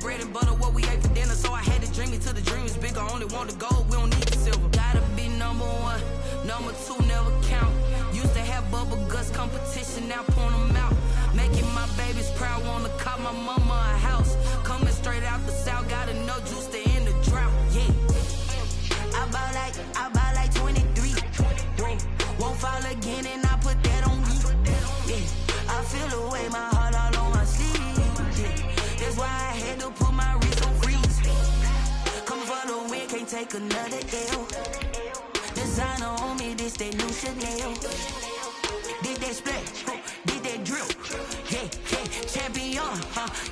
bread and butter, what we ate for dinner. So I had to dream it till the dream is bigger. Only want the gold, we don't need the silver. Gotta be number one, number two never count. Used to have bubble guts competition, now point them out. Making my babies proud, wanna call my mama a house. Coming straight out the south, got enough juice to end the drought. Yeah, I bought like 23. Won't fall again, and I put that on me. Yeah, I feel the way, my heart all on my sleeve. Yeah, that's why I had to put my wrist on freeze. Come for the win, can't take another L. Designer on me, this that new Chanel. Did that splash, did that drill. Yeah, champion,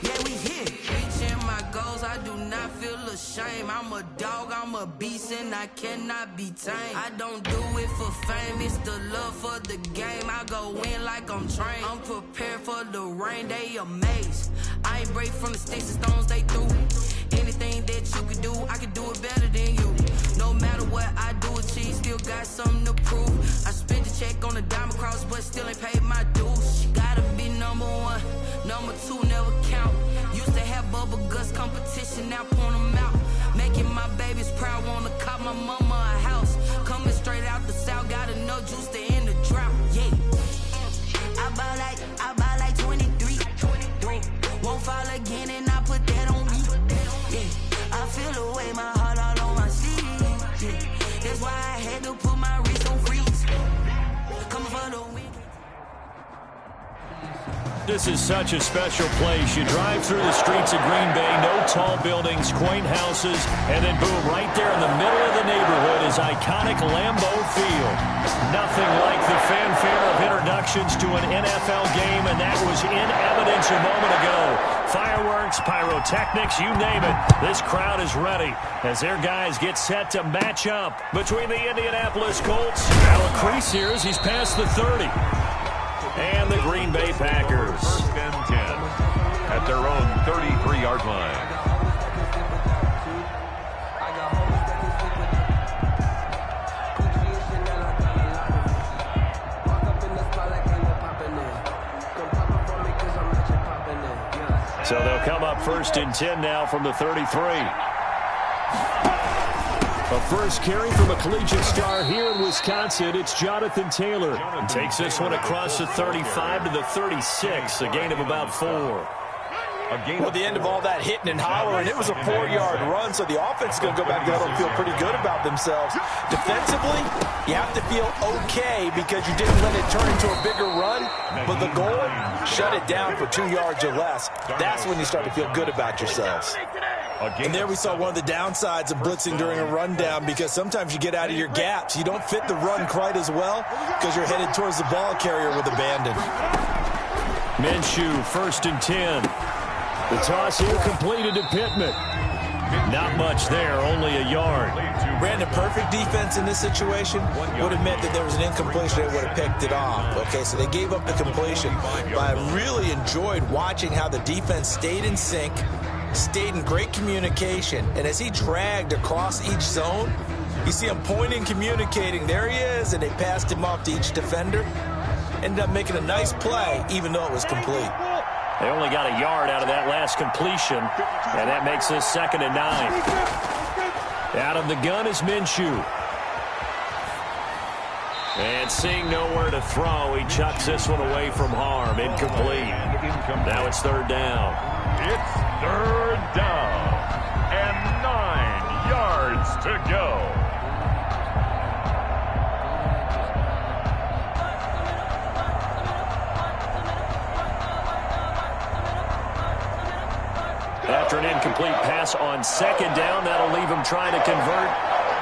yeah, we here. Reaching my goals, I do not feel ashamed. I'm a dog, I'm a beast, and I cannot be tamed. I don't do it for fame, it's the love for the game. I go in like I'm trained. I'm prepared for the rain, they amazed. I ain't break from the sticks and stones they threw. Anything that you could do, I could do it better than you. No matter what I do, achieve, still got something to prove. I spent the check on the diamond cross, but still ain't paid my dues. Gotta be number one, number two never count. Used to have bubble guts competition, now point them out. Making my babies proud, wanna call my mama a house. Coming straight out the south, got enough juice to end the drought. Yeah, I bought like 23. Won't fall again, and I put that on me. Yeah, I feel the way, my heart all on my sleeve. Yeah, that's why I had to put my wrist on freeze. Coming for the win. This is such a special place. You drive through the streets of Green Bay, no tall buildings, quaint houses, and then boom, right there in the middle of the neighborhood is iconic Lambeau Field. Nothing like the fanfare of introductions to an NFL game, and that was in evidence a moment ago. Fireworks, pyrotechnics, you name it. This crowd is ready as their guys get set to match up between the Indianapolis Colts. Now a crease here as he's past the 30. And the Green Bay Packers. First and 10 at their own 33-yard line. So they'll come up first and 10 now from the 33. A first carry from a collegiate star here in Wisconsin. It's Jonathan Taylor. Takes this one across the 35 to the 36. A gain of about 4. Well, the end of all that hitting and hollering, it was a 4-yard run, so the offense is going to go back there and feel pretty good about themselves. Defensively, you have to feel okay because you didn't let it turn into a bigger run, but the goal, shut it down for 2 yards or less. That's when you start to feel good about yourselves. And there we saw one of the downsides of blitzing during a rundown, because sometimes you get out of your gaps. You don't fit the run quite as well because you're headed towards the ball carrier with abandon. Minshew, first and 10. The toss here completed to Pittman. Not much there, only a yard. Brandon, perfect defense in this situation would have meant that there was an incompletion that would have picked it off. Okay, so they gave up the completion. But I really enjoyed watching how the defense stayed in sync, stayed in great communication, and as he dragged across each zone, you see him pointing, communicating. There he is, and they passed him off to each defender. Ended up making a nice play, even though it was complete. They only got a yard out of that last completion, and that makes this 2nd and 9. Out of the gun is Minshew. And seeing nowhere to throw, he chucks this one away from harm. Incomplete. Now it's 3rd down. It's 3rd down and 9 yards to go. After an incomplete pass on 2nd down, that'll leave him trying to convert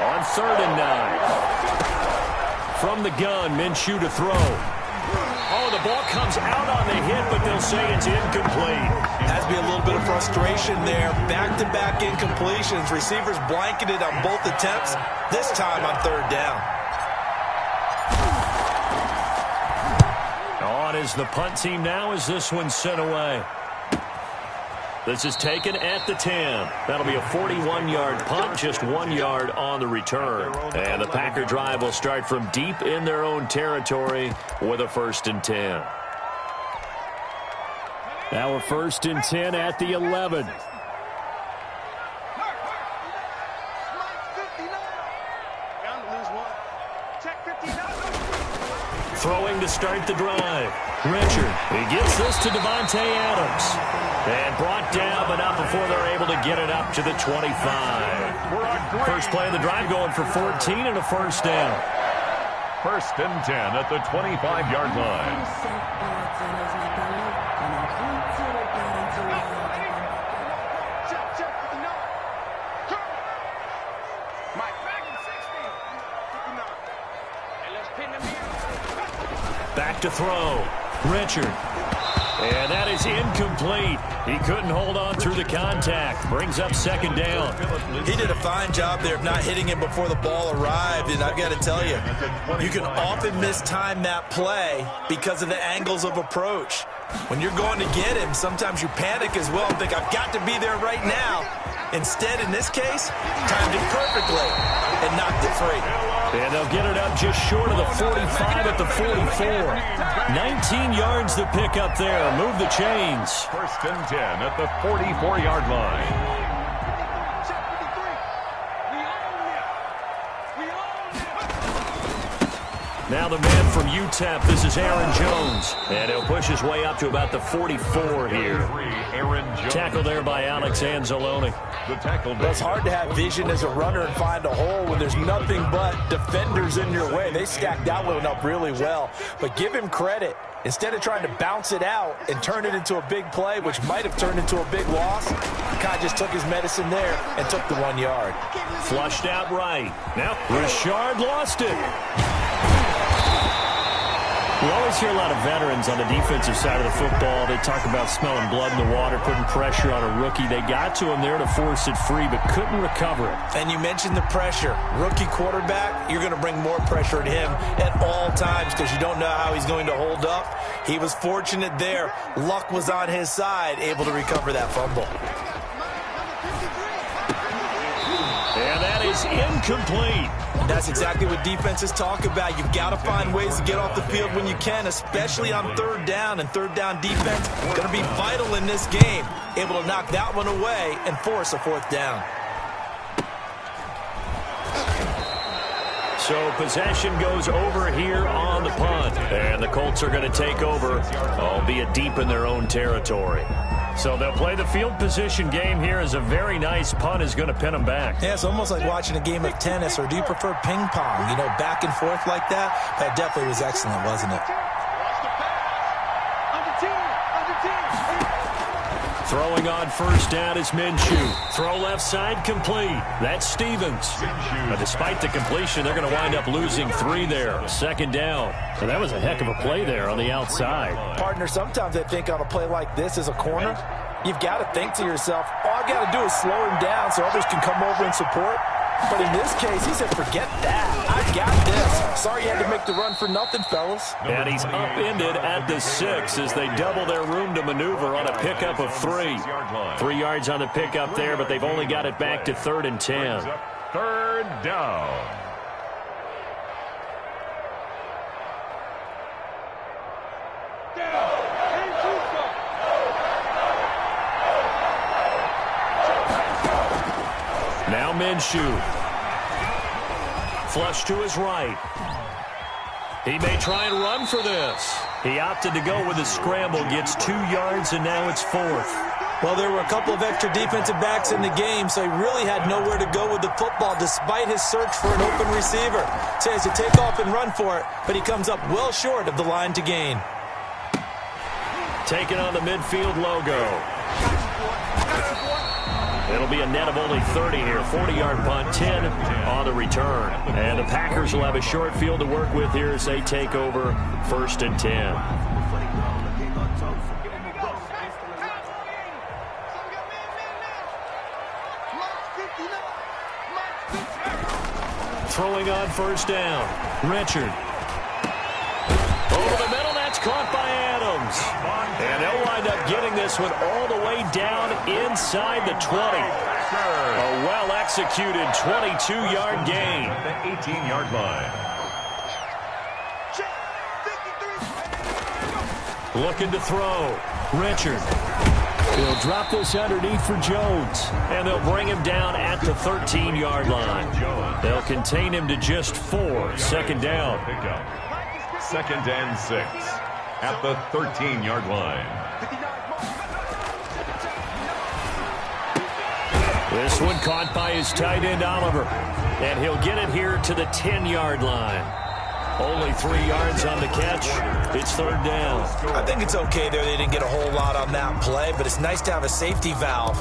on 3rd and 9. From the gun, Minshew to throw. Oh, the ball comes out on the hit, but they'll say it's incomplete. Has to be a little bit of frustration there. Back-to-back incompletions. Receivers blanketed on both attempts, this time on 3rd down. On is the punt team now as this one's sent away. This is taken at the 10. That'll be a 41-yard punt, just 1 yard on the return. And the Packer drive will start from deep in their own territory with a 1st and 10. Now a 1st and 10 at the 11. throwing to start the drive. Richard, he gets this to Davante Adams. And brought down, but not before they're able to get it up to the 25. First play of the drive going for 14 and a first down. 1st and 10 at the 25-yard line. Back to throw. Richard. And that is incomplete. He couldn't hold on through the contact. Brings up 2nd down. He did a fine job there of not hitting him before the ball arrived. And I've got to tell you, you can often mistime that play because of the angles of approach. When you're going to get him, sometimes you panic as well and think, I've got to be there right now. Instead, in this case, timed it perfectly and knocked it free. And they'll get it up just short of the 45 at the 44. 19 yards to pick up there. Move the chains. 1st and 10 at the 44-yard line. Now the man from UTEP, this is Aaron Jones. And he'll push his way up to about the 44 here. Aaron Jones. Tackle there by Alex Anzalone. The tackle. It's hard to have vision as a runner and find a hole when there's nothing but defenders in your way. They stacked that one up really well. But give him credit. Instead of trying to bounce it out and turn it into a big play, which might have turned into a big loss, Kai just took his medicine there and took the 1 yard. Flushed out right. Now Richard lost it. We always hear a lot of veterans on the defensive side of the football. They talk about smelling blood in the water, putting pressure on a rookie. They got to him there to force it free, but couldn't recover it. And you mentioned the pressure. Rookie quarterback, you're going to bring more pressure at him at all times because you don't know how he's going to hold up. He was fortunate there. Luck was on his side, able to recover that fumble. And that is incomplete. And that's exactly what defenses talk about. You've got to find ways to get off the field when you can, especially on 3rd down. And 3rd down defense going to be vital in this game. Able to knock that one away and force a 4th down. So possession goes over here on the punt. And the Colts are going to take over, albeit deep in their own territory. So they'll play the field position game here as a very nice punt is going to pin them back. Yeah, it's almost like watching a game of tennis, or do you prefer ping pong? You know, back and forth like that? That definitely was excellent, wasn't it? Throwing on 1st down is Minshew. Throw left side complete. That's Stevens. But despite the completion, they're going to wind up losing 3 there. 2nd down. So that was a heck of a play there on the outside. Partner, sometimes I think on a play like this as a corner, you've got to think to yourself, all I've got to do is slow him down so others can come over and support. But in this case, he said, forget that. I got this. Sorry you had to make the run for nothing, fellas. And he's upended at the 6 as they double their room to maneuver on a pickup of 3. 3 yards on the pickup there, but they've only got it back to 3rd and 10. 3rd down. Now Minshew. Flush to his right. He may try and run for this. He opted to go with a scramble, gets 2 yards, and now it's 4th. Well, there were a couple of extra defensive backs in the game, so he really had nowhere to go with the football despite his search for an open receiver. So he has to take off and run for it, but he comes up well short of the line to gain. Taking on the midfield logo. It'll be a net of only 30 here. 40-yard punt, 10 on the return. And the Packers will have a short field to work with here as they take over 1st and 10. Throwing on 1st down. Richard. Over the middle, that's caught by Adams. And they'll wind up getting this one all the way down inside the 20. A well-executed 22-yard gain. The 18-yard line. Looking to throw. Richard. He'll drop this underneath for Jones. And they'll bring him down at the 13-yard line. They'll contain him to just 4. 2nd down. 2nd and 6 at the 13-yard line. This one caught by his tight end, Oliver. And he'll get it here to the 10-yard line. Only 3 yards on the catch. It's 3rd down. I think it's okay there. They didn't get a whole lot on that play, but it's nice to have a safety valve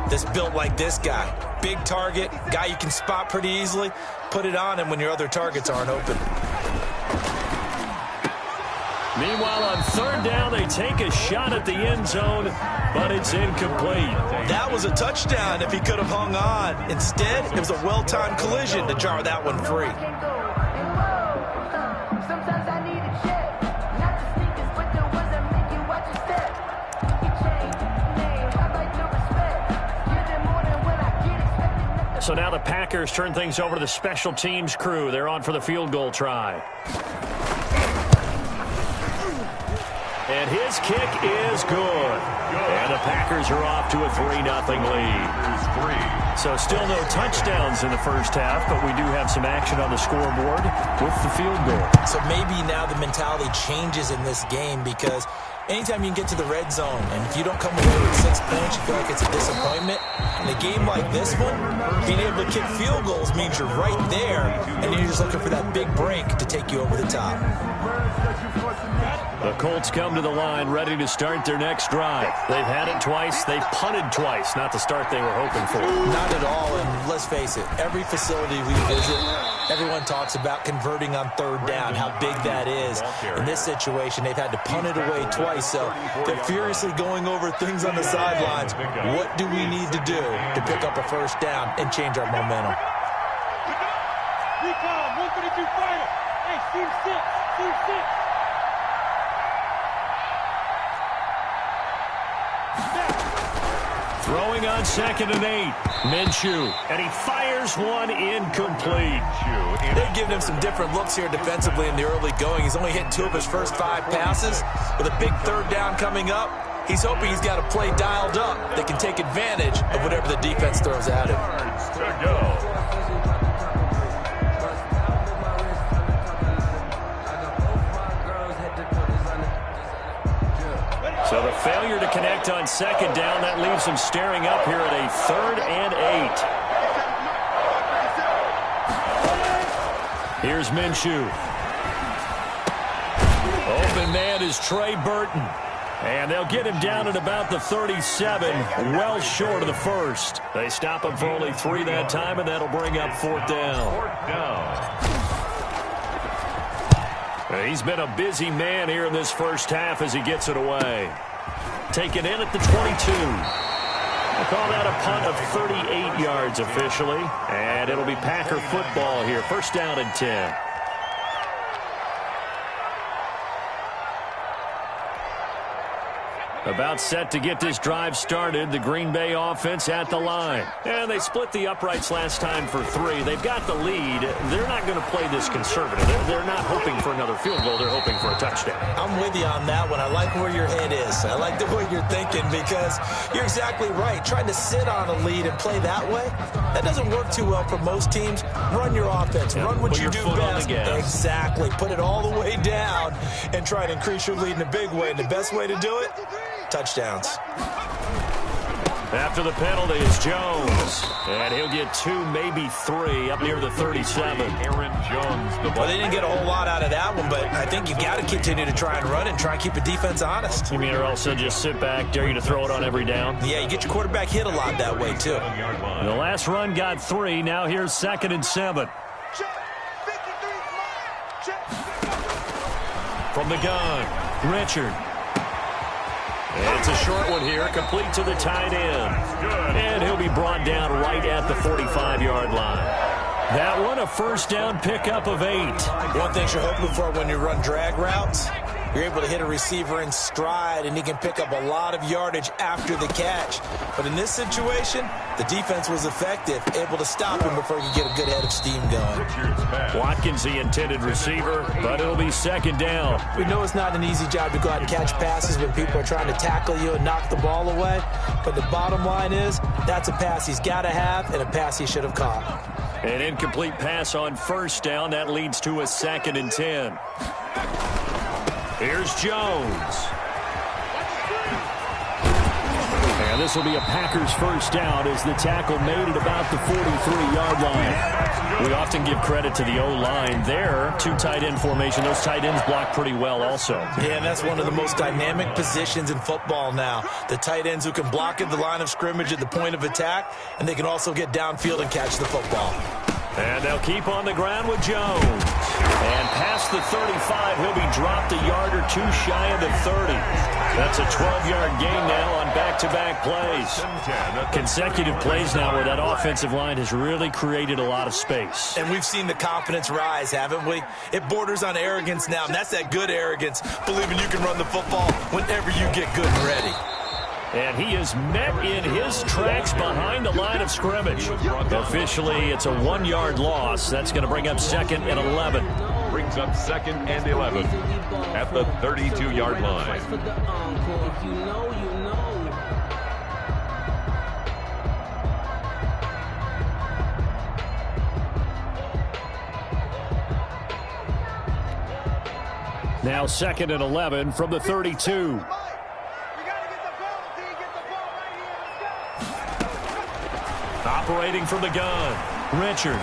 that's built like this guy. Big target, guy you can spot pretty easily. Put it on him when your other targets aren't open. Meanwhile, on 3rd down, they take a shot at the end zone, but it's incomplete. That was a touchdown if he could have hung on. Instead, it was a well-timed collision to jar that one free. So now the Packers turn things over to the special teams crew. They're on for the field goal try. And his kick is good. And the Packers are off to a 3-0 lead. So still no touchdowns in the first half, but we do have some action on the scoreboard with the field goal. So maybe now the mentality changes in this game, because anytime you can get to the red zone, and if you don't come away with 6 points, you feel like it's a disappointment. In a game like this one, being able to kick field goals means you're right there, and you're just looking for that big break to take you over the top. The Colts come to the line ready to start their next drive. They've had it twice. They've punted twice. Not the start they were hoping for. Not at all, and let's face it, every facility we visit, everyone talks about converting on 3rd down, how big that is. In this situation, they've had to punt it away twice, so they're furiously going over things on the sidelines. What do we need to do to pick up a 1st down and change our momentum? Recon, 132 final. Hey, team 6, team 6. Throwing on 2nd and 8. Minshew. And he fires one incomplete. They've given him some different looks here defensively in the early going. He's only hit 2 of his first 5 passes. With a big 3rd down coming up, he's hoping he's got a play dialed up that can take advantage of whatever the defense throws at him. So the failure to connect on 2nd down, that leaves him staring up here at a 3rd and 8. Here's Minshew. Open man is Trey Burton. And they'll get him down at about the 37, well short of the 1st. They stop him for only 3 that time, and that'll bring up 4th down. He's been a busy man here in this first half as he gets it away. Taken in at the 22. We'll call that a punt of 38 yards officially. And it'll be Packer football here. 1st down and 10. About set to get this drive started, the Green Bay offense at the line. And they split the uprights last time for 3. They've got the lead. They're not going to play this conservative. They're not hoping for another field goal. They're hoping for a touchdown. I'm with you on that one. I like where your head is. I like the way you're thinking, because you're exactly right. Trying to sit on a lead and play that way, that doesn't work too well for most teams. Run your offense. Run what you do best. Exactly. Put it all the way down and try to increase your lead in a big way. And the best way to do it? Touchdowns. After the penalty is Jones. And he'll get 2, maybe 3 up near the 37. Aaron Jones. Well, they didn't get a whole lot out of that one, but I think you've got to continue to try and run and try and keep the defense honest. You mean, or also just sit back, dare you to throw it on every down? Yeah, you get your quarterback hit a lot that way, too. The last run got 3. Now here's 2nd and 7. From the gun, Richard. And it's a short one here, complete to the tight end. And he'll be brought down right at the 45-yard line. That one, a 1st down pickup of 8. One thing you're hoping for when you run drag routes, you're able to hit a receiver in stride, and he can pick up a lot of yardage after the catch. But in this situation, the defense was effective, able to stop him before he could get a good head of steam going. Watkins, the intended receiver, but it'll be 2nd down. We know it's not an easy job to go out and catch passes when people are trying to tackle you and knock the ball away. But the bottom line is, that's a pass he's got to have and a pass he should have caught. An incomplete pass on 1st down. That leads to a 2nd and 10. Here's Jones. And this will be a Packers first down as the tackle made at about the 43-yard line. We often give credit to the O-line there. Two tight end formation. Those tight ends block pretty well also. Yeah, and that's one of the most dynamic positions in football now. The tight ends who can block at the line of scrimmage at the point of attack, and they can also get downfield and catch the football. And they'll keep on the ground with Jones. And past the 35, he'll be dropped a yard or two shy of the 30. That's a 12-yard gain now on back-to-back plays. Consecutive plays now where that offensive line has really created a lot of space. And we've seen the confidence rise, haven't we? It borders on arrogance now, and that's that good arrogance, believing you can run the football whenever you get good and ready. And he is met in his tracks behind the line of scrimmage. Officially, it's a 1-yard loss. That's going to bring up 2nd and 11. Brings up 2nd and 11 at the 32-yard line. Now 2nd and 11 from the 32. Operating from the gun, Richard.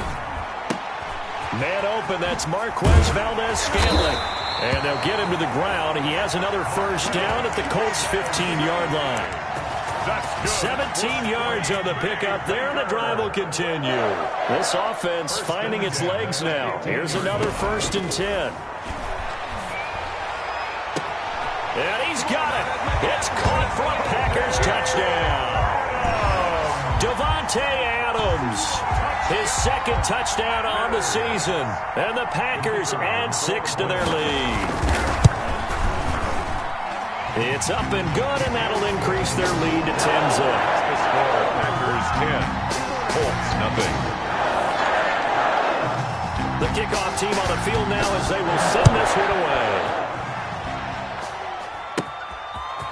Man open, that's Marquez Valdez-Scantling. And they'll get him to the ground. He has another first down at the Colts' 15-yard line. 17 yards on the pickup there, and the drive will continue. This offense finding its legs now. Here's another 1st and 10. And he's got it. It's caught for a Packers touchdown. Davante Adams, his 2nd touchdown on the season. And the Packers add 6 to their lead. It's up and good, and that'll increase their lead to 10-zip. The score, Packers 10, Colts nothing. The kickoff team on the field now as they will send this one away.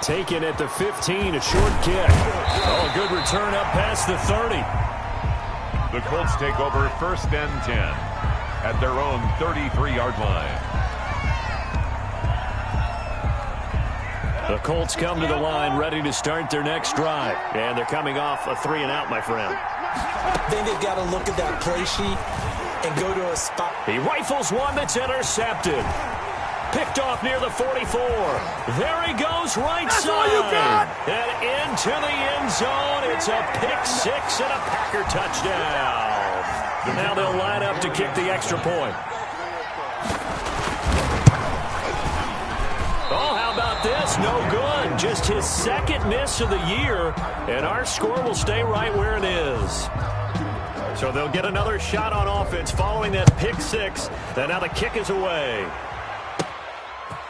Taken at the 15, a short kick. Oh, a good return up past the 30. The Colts take over 1st and 10 at their own 33-yard line. The Colts come to the line ready to start their next drive. And they're coming off a 3-and-out, my friend. I think they've got to look at that play sheet and go to a spot. He rifles one that's intercepted. Picked off near the 44. There he goes, right That's side. all you got. And into the end zone. It's a pick 6 and a Packer touchdown. Now they'll line up to kick the extra point. Oh, how about this? No good. Just his 2nd miss of the year. And our score will stay right where it is. So they'll get another shot on offense following that pick 6. And now the kick is away.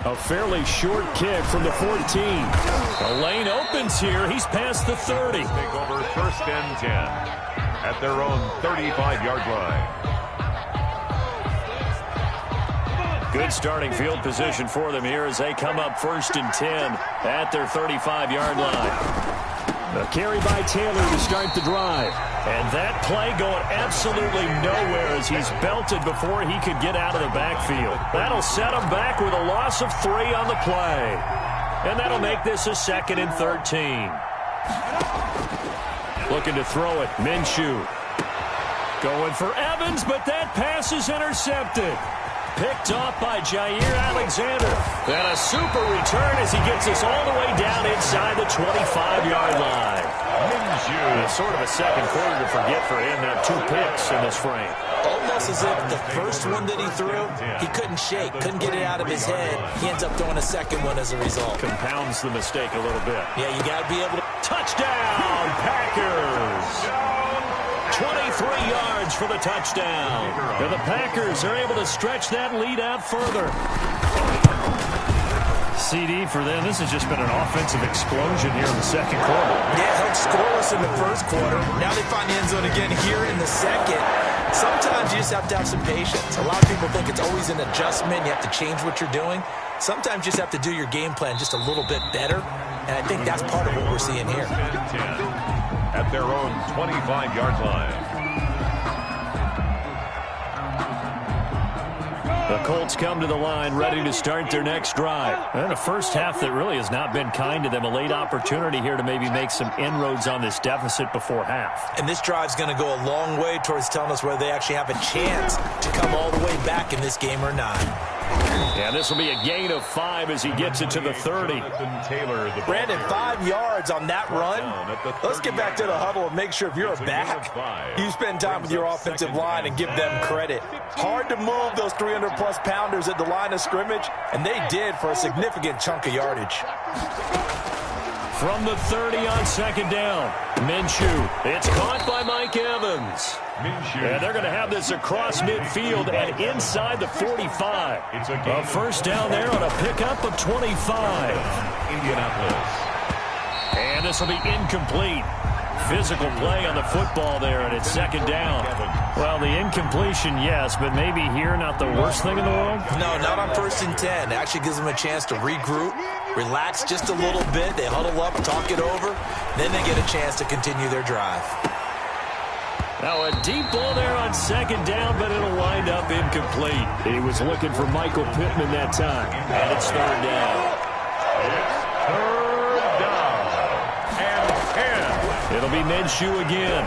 A fairly short kick from the 14. The lane opens here. He's past the 30. Take over 1st and 10 at their own 35-yard line. Good starting field position for them here as they come up 1st and 10 at their 35-yard line. A carry by Taylor to start the drive. And that play going absolutely nowhere as he's belted before he could get out of the backfield. That'll set him back with a loss of 3 on the play. And that'll make this a 2nd and 13. Looking to throw it, Minshew. Going for Evans, but that pass is intercepted. Picked off by Jair Alexander. And a super return as he gets us all the way down inside the 25-yard line. Minshew. Sort of a second quarter to forget for him. Now 2 picks in this frame. Almost as if the first one that he threw, he couldn't shake, couldn't get it out of his head. He ends up throwing a 2nd one as a result. Compounds the mistake a little bit. Yeah, you got to be able to. Touchdown, Packers! 23 yards for the touchdown. And the Packers are able to stretch that lead out further. CD for them. This has just been an offensive explosion here in the 2nd quarter. Yeah, held scoreless in the 1st quarter. Now they find the end zone again here in the 2nd. Sometimes you just have to have some patience. A lot of people think it's always an adjustment. You have to change what you're doing. Sometimes you just have to do your game plan just a little bit better. And I think that's part of what we're seeing here. At their own 25-yard line. The Colts come to the line ready to start their next drive. And a first half that really has not been kind to them. A late opportunity here to maybe make some inroads on this deficit before half. And this drive's going to go a long way towards telling us whether they actually have a chance to come all the way back in this game or not. Yeah, this will be a gain of 5 as he gets it to the 30. Brandon, 5 yards on that run. Let's get back to the huddle and make sure if you're a back, you spend time with your offensive line and give them credit. Hard to move those 300-plus pounders at the line of scrimmage, and they did for a significant chunk of yardage. From the 30 on second down, Minshew. It's caught by Mike Evans. And they're going to have this across midfield and inside the 45. A first down there on a pickup of 25. Indianapolis. And this will be incomplete. Physical play on the football there, and it's second down. Well, the incompletion, yes, but maybe here not the worst thing in the world? No, not on 1st and 10. It actually gives them a chance to regroup, relax just a little bit. They huddle up, talk it over. Then they get a chance to continue their drive. Now a deep ball there on second down, but it'll wind up incomplete. He was looking for Michael Pittman that time. And it's third down. It's third down and 10. It'll be Minshew again.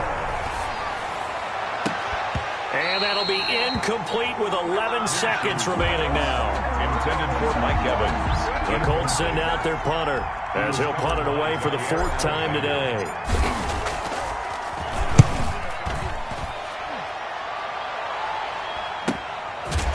And that'll be incomplete with 11 seconds remaining now. Intended for Mike Evans. The Colts send out their punter as he'll punt it away for the 4th time today.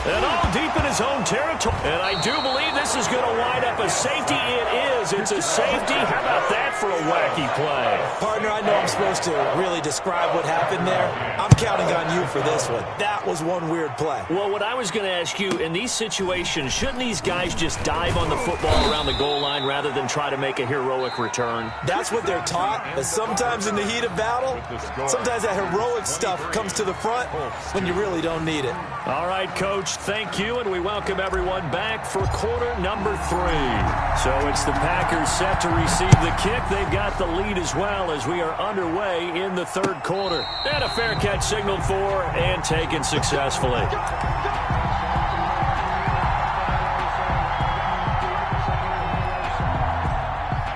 And all deep in his own territory. And I do believe this is going to wind up a safety. It is. It's a safety. How about that for a wacky play? Partner, I know I'm supposed to really describe what happened there. I'm counting on you for this one. That was one weird play. Well, what I was going to ask you, in these situations, shouldn't these guys just dive on the football around the goal line rather than try to make a heroic return? That's what they're taught. But sometimes in the heat of battle, sometimes that heroic stuff comes to the front when you really don't need it. All right, Coach, thank you, and we welcome everyone back for quarter number 3. So it's the Packers set to receive the kick. They've got the lead as well as we are underway in the 3rd quarter. And a fair catch signaled for and taken successfully.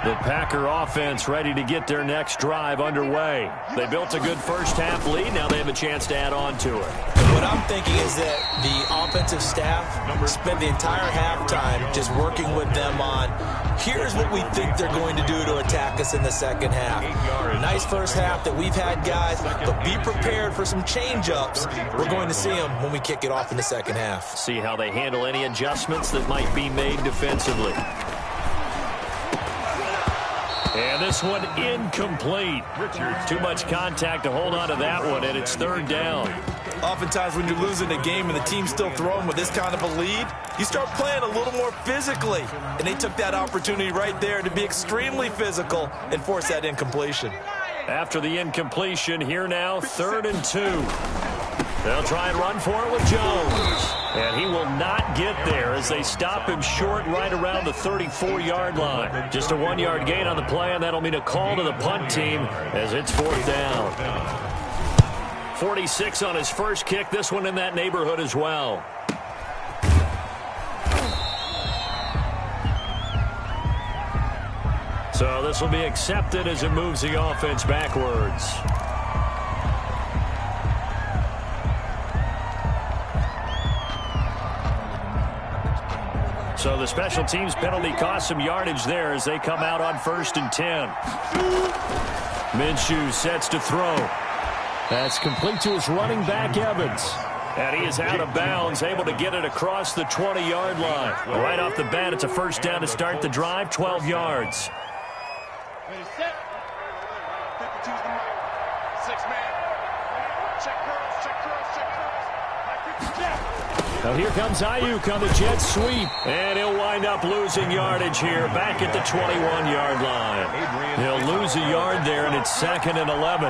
The Packer offense ready to get their next drive underway. They built a good first half lead. Now they have a chance to add on to it. What I'm thinking is that the offensive staff spent the entire halftime just working with them on, here's what we think they're going to do to attack us in the second half. Nice first half that we've had, guys, but be prepared for some change-ups. We're going to see them when we kick it off in the second half. See how they handle any adjustments that might be made defensively. And this one incomplete. Too much contact to hold on to that one, and it's 3rd down. Oftentimes when you're losing a game and the team's still throwing with this kind of a lead, you start playing a little more physically. And they took that opportunity right there to be extremely physical and force that incompletion. After the incompletion, here now, 3rd and 2. They'll try and run for it with Jones. And he will not get there as they stop him short right around the 34-yard line. Just a 1-yard gain on the play, and that'll mean a call to the punt team as it's 4th down. 46 on his first kick. This one in that neighborhood as well. So this will be accepted as it moves the offense backwards. So the special teams penalty cost some yardage there as they come out on 1st and 10. Minshew sets to throw. That's complete to his running back, Evans. And he is out of bounds, able to get it across the 20-yard line. Right off the bat, it's a first down to start the drive, 12 yards. Ready, set. 52's the mark. 6-man. Check curls, check curls, check curls. Now here comes Ayuk on the jet sweep. And he'll wind up losing yardage here back at the 21-yard line. He'll lose a yard there, and it's 2nd and 11.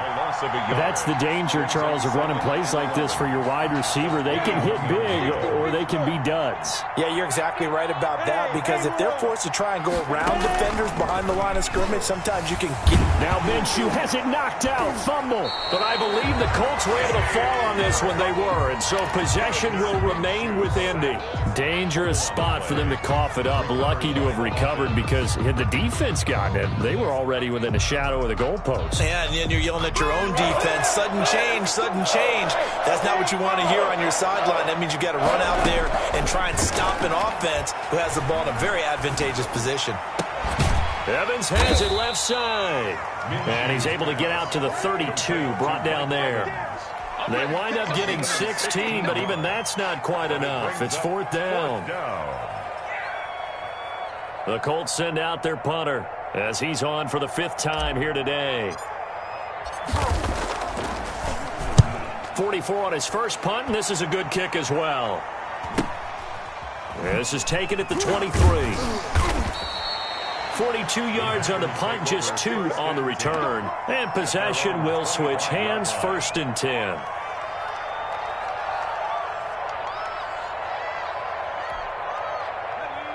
That's the danger, Charles, of running plays like this for your wide receiver. They can hit big or they can be duds. Yeah, you're exactly right about that, because if they're forced to try and go around defenders behind the line of scrimmage, sometimes you can get... Now Minshew has it knocked out. Fumble. But I believe the Colts were able to fall on this when they were. And so Possession will remain with Indy. Dangerous spot for them to cough it up. Lucky to have recovered because had the defense gotten it, they were already within a shadow of the goalpost. Yeah, and then you're yelling at your own defense. Sudden change, sudden change. That's not what you want to hear on your sideline. That means you got to run out there and try and stop an offense who has the ball in a very advantageous position. Evans has it left side. And he's able to get out to the 32, brought down there. They wind up getting 16, but even that's not quite enough. It's fourth down. The Colts send out their punter as he's on for the 5th time here today. 44 on his first punt, and this is a good kick as well. This is taken at the 23. 42 yards on the punt, just 2 on the return. And possession will switch hands, 1st and 10.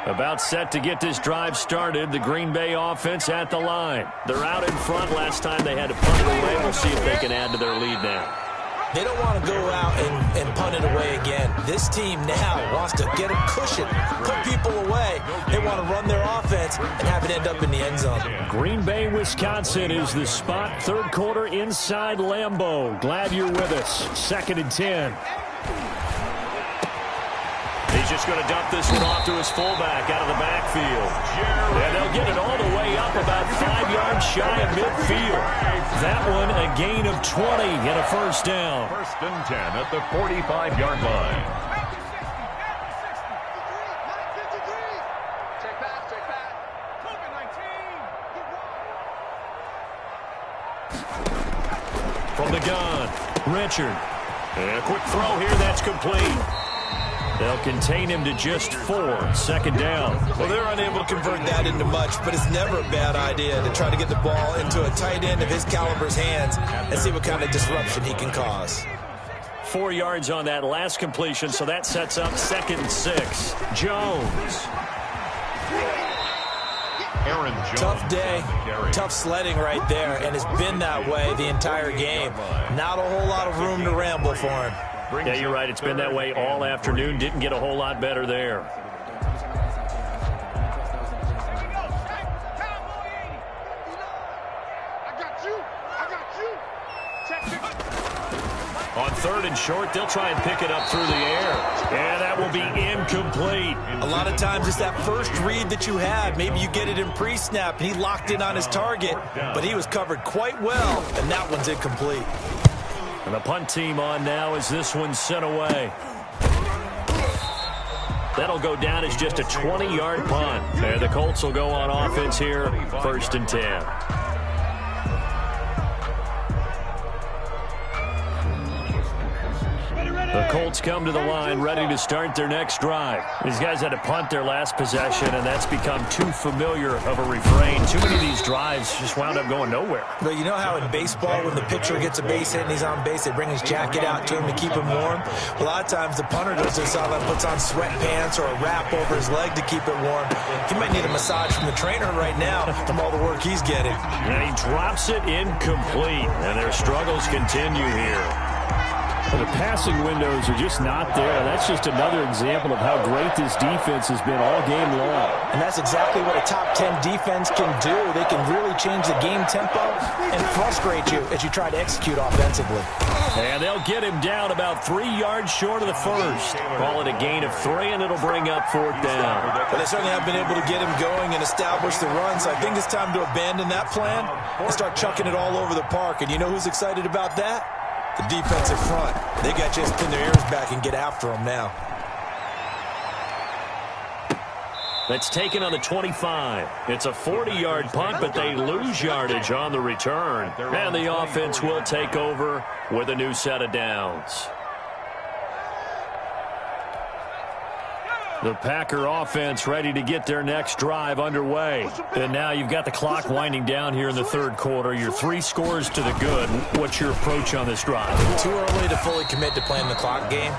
About set to get this drive started. The Green Bay offense at the line. They're out in front. Last time they had to punt it away. We'll see if they can add to their lead now. They don't want to go out and punt it away again. This team now wants to get a cushion, put people away. They want to run their offense and have it end up in the end zone. Green Bay, Wisconsin is the spot. 3rd quarter inside Lambeau. Glad you're with us. 2nd and 10. He's just going to dump this one off to his fullback out of the backfield. And they'll get it all the way up about 5 yards shy of midfield. That one a gain of 20 and a 1st down. 1st and 10 at the 45-yard line. From the gun, Richard. And a quick throw here, that's complete. They'll contain him to just 4. 2nd down. Well, they're unable to convert that into much, but it's never a bad idea to try to get the ball into a tight end of his caliber's hands and see what kind of disruption he can cause. 4 yards on that last completion, so that sets up 2nd and 6. Jones. Aaron Jones. Tough day, tough sledding right there, and it's been that way the entire game. Not a whole lot of room to ramble for him. Yeah, you're right. It's been that way all afternoon. Didn't get a whole lot better there. On 3rd and short, they'll try and pick it up through the air. And that will be incomplete. A lot of times it's that first read that you had. Maybe you get it in pre-snap, and he locked in on his target, but he was covered quite well, and that one's incomplete. And the punt team on now as this one's sent away. That'll go down as just a 20-yard punt. And the Colts will go on offense here, 1st and 10. The Colts come to the line ready to start their next drive. These guys had to punt their last possession, and that's become too familiar of a refrain. Too many of these drives just wound up going nowhere. But you know how in baseball, when the pitcher gets a base hit and he's on base, they bring his jacket out to him to keep him warm? A lot of times the punter goes to the sideline, puts on sweatpants or a wrap over his leg to keep it warm. He might need a massage from the trainer right now from all the work he's getting. And he drops it incomplete, and their struggles continue here. Well, the passing windows are just not there. That's just another example of how great this defense has been all game long. And that's exactly what a top 10 defense can do. They can really change the game tempo and frustrate you as you try to execute offensively. And they'll get him down about 3 yards short of the 1st. Call it a gain of 3, and it'll bring up 4th down. But they certainly have been able to get him going and establish the run, so I think it's time to abandon that plan and start chucking it all over the park. And you know who's excited about that? The defensive front. They got to just pin their ears back and get after him now. That's taken on the 25. It's a 40-yard punt, but they lose yardage on the return. And the offense will take over with a new set of downs. The Packer offense ready to get their next drive underway. And now you've got the clock winding down here in the 3rd quarter. You're 3 scores to the good. What's your approach on this drive? Too early to fully commit to playing the clock game.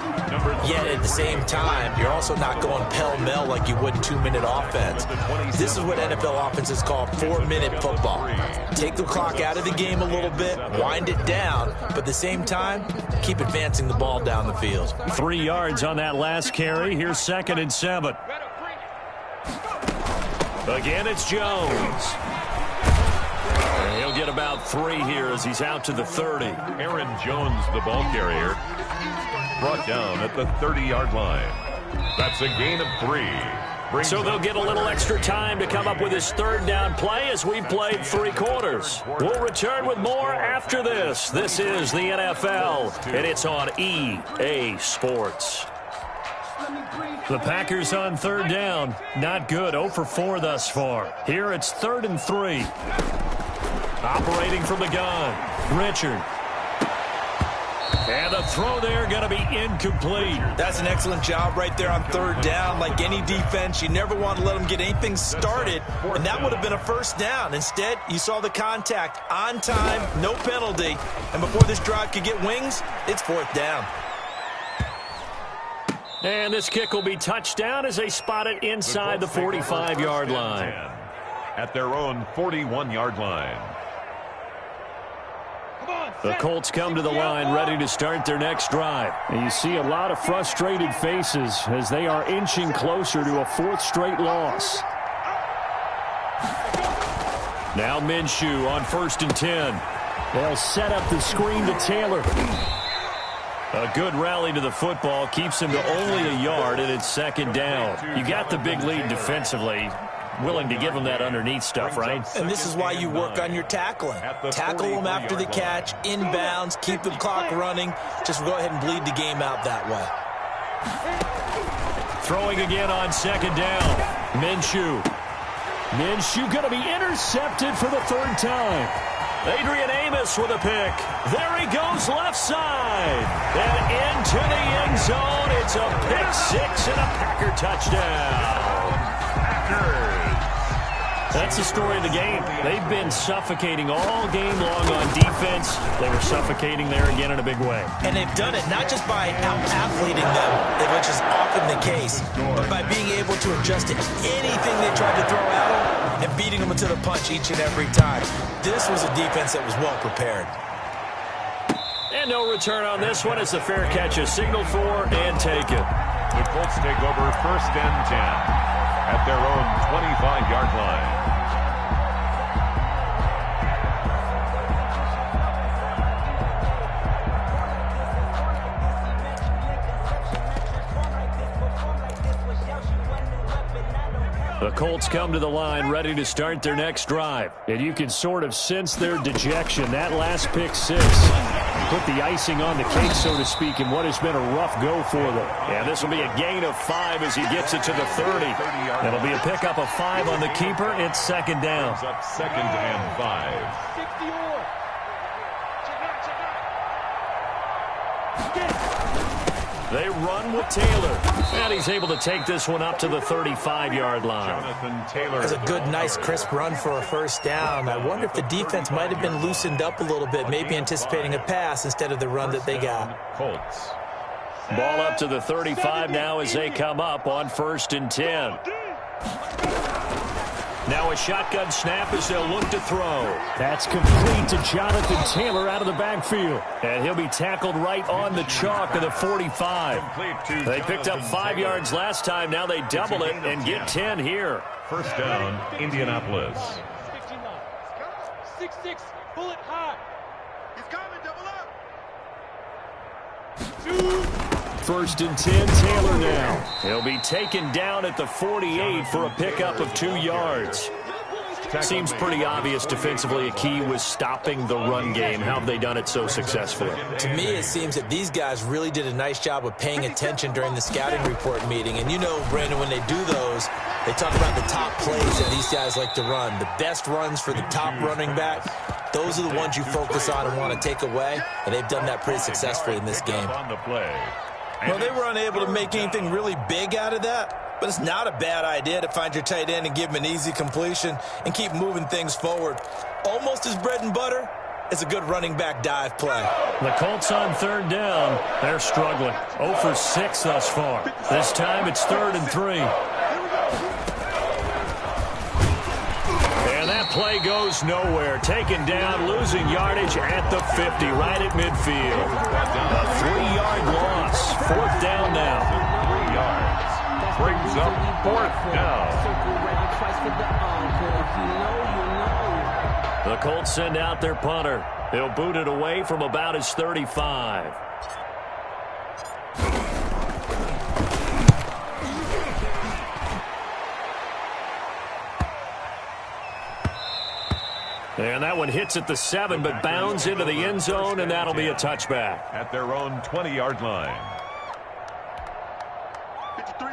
Yet at the same time, you're also not going pell-mell like you would 2-minute offense. This is what NFL offenses call 4-minute football. take the clock out of the game a little bit, wind it down, but at the same time, keep advancing the ball down the field. 3 yards on that last carry. Here's 2nd and 7. Again, it's Jones. And he'll get about 3 here as he's out to the 30. Aaron Jones, the ball carrier, brought down at the 30-yard line. That's a gain of 3. So they'll get a little extra time to come up with his 3rd down play as we've played 3 quarters. We'll return with more after this. This is the NFL, and it's on EA Sports. The Packers on 3rd down. Not good. 0 for 4 thus far. Here it's 3rd and 3. Operating from the gun. Richard. And the throw there going to be incomplete. That's an excellent job right there on 3rd down. Like any defense, you never want to let them get anything started, and that would have been a 1st down. Instead, you saw the contact on time, no penalty, and before this drive could get wings, it's 4th down. And this kick will be touchdown as they spot it inside the 45-yard line. At their own 41-yard line. The Colts come to the line ready to start their next drive. And you see a lot of frustrated faces as they are inching closer to a 4th straight loss. Now Minshew on 1st and 10. They'll set up the screen to Taylor. A good rally to the football keeps him to only a yard, and it's 2nd down. You got the big lead defensively. Willing to give him that underneath stuff, right? And this is why you work on your tackling. Tackle them after the catch, inbounds, keep the clock running. Just go ahead and bleed the game out that way. Throwing again on 2nd down. Minshew. Minshew going to be intercepted for the 3rd time. Adrian Amos with a pick. There he goes left side. And into the end zone. It's a pick 6 and a Packer touchdown. Packers. That's the story of the game. They've been suffocating all game long on defense. They were suffocating there again in a big way. And they've done it not just by out-athleting them, which is often the case, but by being able to adjust to anything they tried to throw at them and beating them to the punch each and every time. This was a defense that was well prepared. And no return on this one as the fair catch is signaled for and taken. The Colts take over 1st and 10 at their own 25-yard line. The Colts come to the line ready to start their next drive. And you can sort of sense their dejection. That last pick 6 put the icing on the cake, so to speak, in what has been a rough go for them. Yeah, this will be a gain of 5 as he gets it to the 30. It'll be a pickup of 5 on the keeper. It's 2nd down. Up 2nd and 5. They run with Taylor. And he's able to take this one up to the 35-yard line. Jonathan Taylor. That's a good, nice, crisp run for a 1st down. I wonder if the defense might have been loosened up a little bit, maybe anticipating a pass instead of the run that they got. Colts. Ball up to the 35 now as they come up on 1st and 10. Now a shotgun snap as they'll look to throw. That's complete to Jonathan Taylor out of the backfield. And he'll be tackled right on the chalk of the 45. They picked up 5 yards last time. Now they double it and get 10 here. 1st down, Indianapolis. 6-6, pull it high. He's coming, double up. 1st and 10, Taylor now. He'll be taken down at the 48 for a pickup of 2 yards. Seems pretty obvious defensively a key was stopping the run game. How have they done it so successfully? To me, it seems that these guys really did a nice job of paying attention during the scouting report meeting. And you know, Brandon, when they do those, they talk about the top plays that these guys like to run. The best runs for the top running back, those are the ones you focus on and want to take away. And they've done that pretty successfully in this game. Well, they were unable to make anything really big out of that, but it's not a bad idea to find your tight end and give him an easy completion and keep moving things forward. Almost as bread and butter as a good running back dive play. The Colts on 3rd down. They're struggling. 0 for 6 thus far. This time it's 3rd and 3. And that play goes nowhere. Taken down, losing yardage at the 50, right at midfield. A 3-yard loss. 4th down now. 3 yards. Brings up 4th down. The Colts send out their punter. He'll boot it away from about his 35. And that one hits at the 7, but bounds into the end zone, and that'll be a touchback. At their own 20-yard line.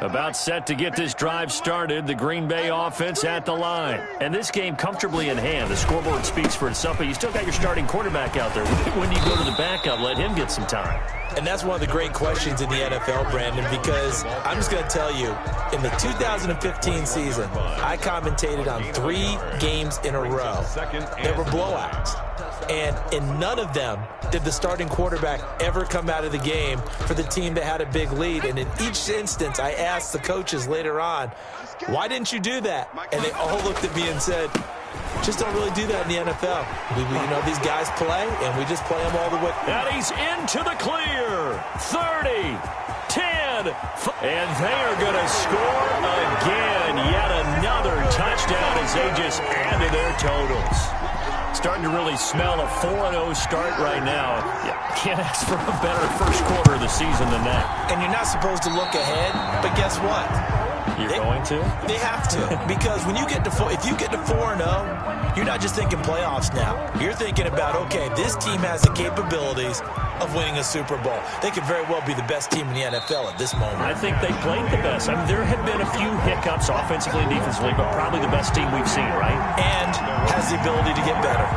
About set to get this drive started, the Green Bay offense at the line. And this game comfortably in hand. The scoreboard speaks for itself, but you still got your starting quarterback out there. When do you go to the backup, let him get some time? And that's one of the great questions in the NFL, Brandon, because I'm just going to tell you, in the 2015 season, I commentated on 3 games in a row. There were blowouts. And in none of them did the starting quarterback ever come out of the game for the team that had a big lead. And in each instance, I asked the coaches later on, why didn't you do that? And they all looked at me and said, just don't really do that in the NFL. These guys play, and we just play them all the way. And he's into the clear. 30, 10, and they are going to score again. Yet another touchdown as they just add to their totals. Starting to really smell a 4-0 start right now. Yeah, can't ask for a better first quarter of the season than that. And you're not supposed to look ahead, but guess what? You're going to? They have to. Because when you get to if you get to 4-0, you're not just thinking playoffs now. You're thinking about, okay, this team has the capabilities of winning a Super Bowl. They could very well be the best team in the NFL at this moment. I think they played the best. I mean, there have been a few hiccups offensively and defensively, but probably the best team we've seen, right? And has the ability to get better.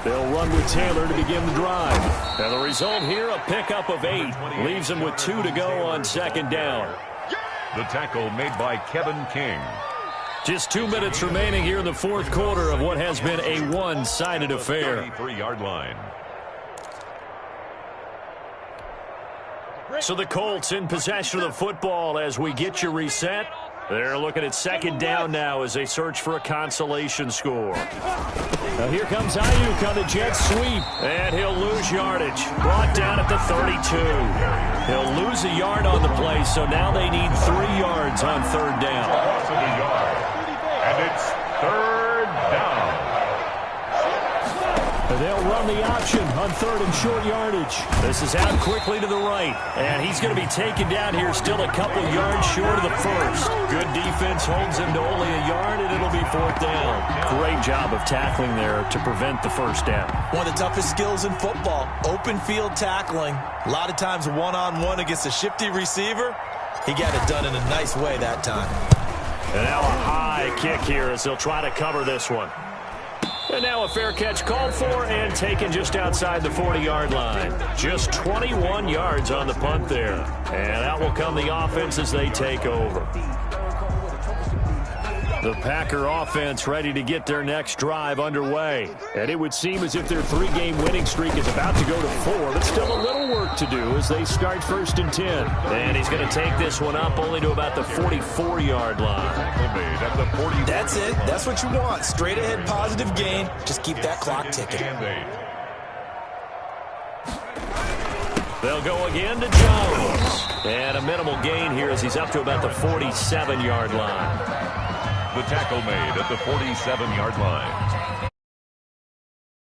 They'll run with Taylor to begin the drive. And the result here, a pickup of 8. Leaves them with 2 to go on 2nd down. The tackle made by Kevin King. Just 2 minutes remaining here in the 4th quarter of what has been a one-sided affair. 33-yard line. So the Colts in possession of the football as we get you reset. They're looking at 2nd down now as they search for a consolation score. Now here comes Ayuk on the jet sweep, and he'll lose yardage. Brought down at the 32. He'll lose a yard on the play, so now they need 3 yards on 3rd down. And it's 3rd down. They'll run the option on 3rd and short yardage. This is out quickly to the right, and he's going to be taken down here still a couple yards short of the first. Good defense holds him to only a yard, and it'll be 4th down. Great job of tackling there to prevent the 1st down. One of the toughest skills in football, open field tackling. A lot of times one-on-one against a shifty receiver. He got it done in a nice way that time. And now a high kick here as they'll try to cover this one. And now a fair catch called for and taken just outside the 40-yard line. Just 21 yards on the punt there. And out will come the offense as they take over. The Packer offense ready to get their next drive underway. And it would seem as if their 3-game winning streak is about to go to 4, but still a little work to do as they start 1st and 10. And he's going to take this one up only to about the 44-yard line. That's it. That's what you want. Straight ahead positive gain. Just keep that clock ticking. They'll go again to Jones. And a minimal gain here as he's up to about the 47-yard line. The tackle made at the 47-yard line.